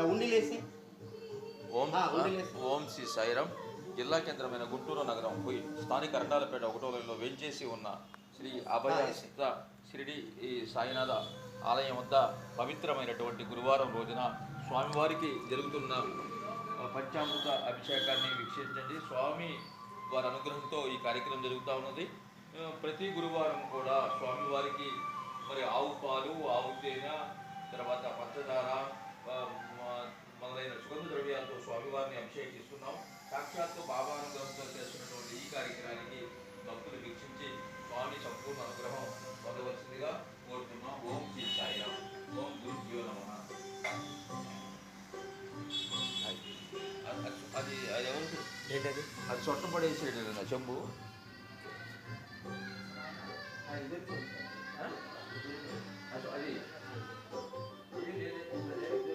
ఉండిలేసి ఓం ఉండిలేసి ఓం శ్రీ సాయిరాం. జిల్లా కేంద్రమైన గుంటూరు నగరం పోయి స్థానిక అరండాలపేట 1వ లైన్లో వేంచేసి ఉన్న శ్రీ అభయస్థ షిరిడి ఈ సాయినాథ ఆలయం వద్ద పవిత్రమైనటువంటి గురువారం రోజున స్వామివారికి జరుగుతున్న పంచామృత అభిషేకాన్ని వీక్షించండి. స్వామి వారి అనుగ్రహంతో ఈ కార్యక్రమం జరుగుతూ ఉన్నది. ప్రతి గురువారం కూడా స్వామివారికి మరి ఆవు పాలు, ఆవు తేనె, తర్వాత పంచదార మొదలైన సుగంధ ద్రవ్యాలతో స్వామివారిని అభిషేకిస్తున్నాం. సాక్షాత్తు బాబా అనుగ్రహంతో చేస్తున్నటువంటి ఈ కార్యక్రమానికి భక్తులు వీక్షించి స్వామి సంపూర్ణ అనుగ్రహం పొందవలసిందిగా కోరుతున్నాం. ఓం శ్రీ సాయిరాం. ఓం గురుభ్యో నమః. అది అది ఎవరు ఏంటది? అది చొట్టపడేసేది చెంబు. అది